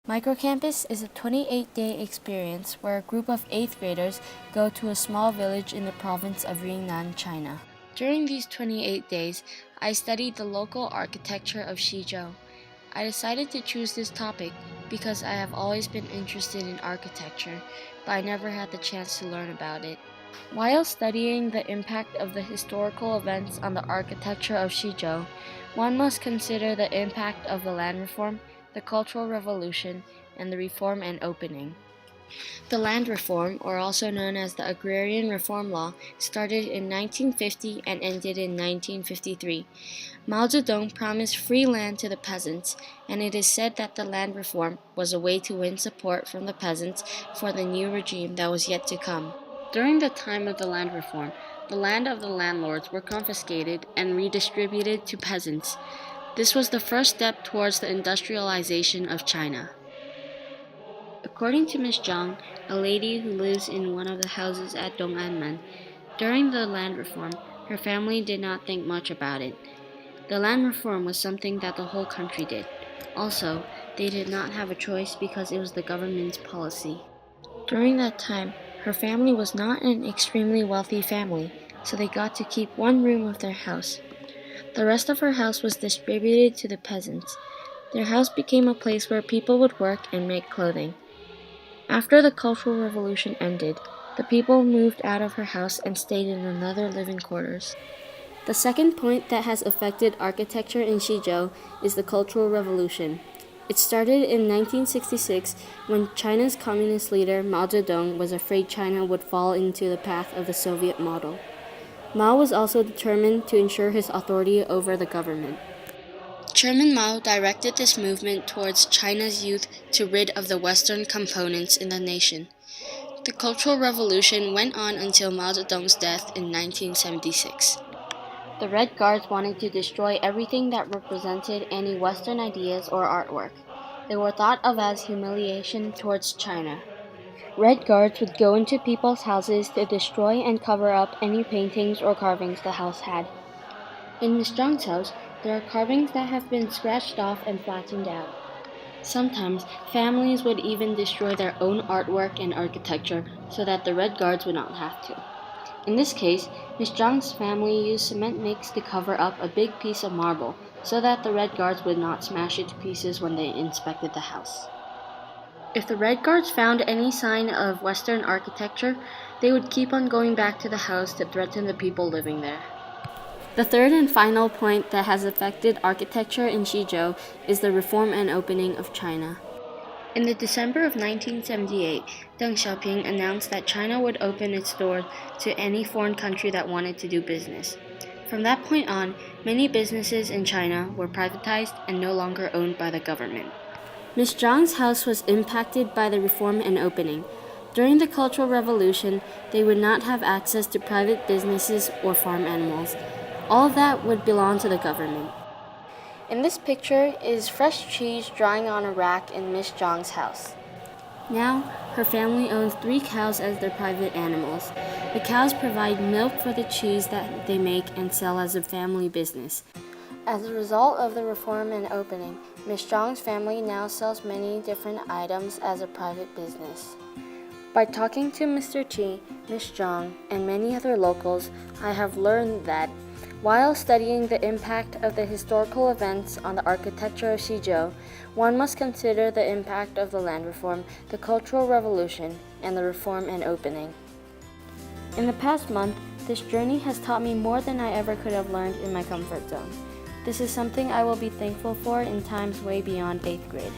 Microcampus is a 28-day experience where a group of 8th graders go to a small village in the province of Yunnan, China. During these 28 days, I studied the local architecture of Xizhou. I decided to choose this topic because I have always been interested in architecture, but I never had the chance to learn about it. While studying the impact of the historical events on the architecture of Xizhou, one must consider the impact of the land reform, the Cultural Revolution, and the Reform and Opening. The land reform, or also known as the Agrarian Reform Law, started in 1950 and ended in 1953. Mao Zedong promised free land to the peasants, and it is said that the land reform was a way to win support from the peasants for the new regime that was yet to come. During the time of the land reform, the land of the landlords were confiscated and redistributed to peasants. This was the first step towards the industrialization of China. According to Ms. Zhang, a lady who lives in one of the houses at Dong'anmen, during the land reform, her family did not think much about it. The land reform was something that the whole country did. Also, they did not have a choice because it was the government's policy. During that time, her family was not an extremely wealthy family, so they got to keep one room of their house. The rest of her house was distributed to the peasants. Their house became a place where people would work and make clothing. After the Cultural Revolution ended, the people moved out of her house and stayed in another living quarters. The second point that has affected architecture in Xizhou is the Cultural Revolution. It started in 1966 when China's communist leader Mao Zedong was afraid China would fall into the path of the Soviet model. Mao was also determined to ensure his authority over the government. Chairman Mao directed this movement towards China's youth to rid of the Western components in the nation. The Cultural Revolution went on until Mao Zedong's death in 1976. The Red Guards wanted to destroy everything that represented any Western ideas or artwork. They were thought of as humiliation towards China. Red Guards would go into people's houses to destroy and cover up any paintings or carvings the house had. In Ms. Zhang's house, there are carvings that have been scratched off and flattened out. Sometimes, families would even destroy their own artwork and architecture so that the Red Guards would not have to. In this case, Ms. Zhang's family used cement mix to cover up a big piece of marble so that the Red Guards would not smash it to pieces when they inspected the house. If the Red Guards found any sign of Western architecture, they would keep on going back to the house to threaten the people living there. The third and final point that has affected architecture in Xizhou is the Reform and Opening of China. In the December of 1978, Deng Xiaoping announced that China would open its doors to any foreign country that wanted to do business. From that point on, many businesses in China were privatized and no longer owned by the government. Ms. Zhang's house was impacted by the Reform and Opening. During the Cultural Revolution, they would not have access to private businesses or farm animals. All of that would belong to the government. In this picture is fresh cheese drying on a rack in Ms. Zhang's house. Now, her family owns 3 cows as their private animals. The cows provide milk for the cheese that they make and sell as a family business. As a result of the Reform and Opening, Ms. Zhang's family now sells many different items as a private business. By talking to Mr. Qi, Ms. Zhang, and many other locals, I have learned that while studying the impact of the historical events on the architecture of Xizhou, one must consider the impact of the land reform, the Cultural Revolution, and the Reform and Opening. In the past month, this journey has taught me more than I ever could have learned in my comfort zone. This is something I will be thankful for in times way beyond 8th grade.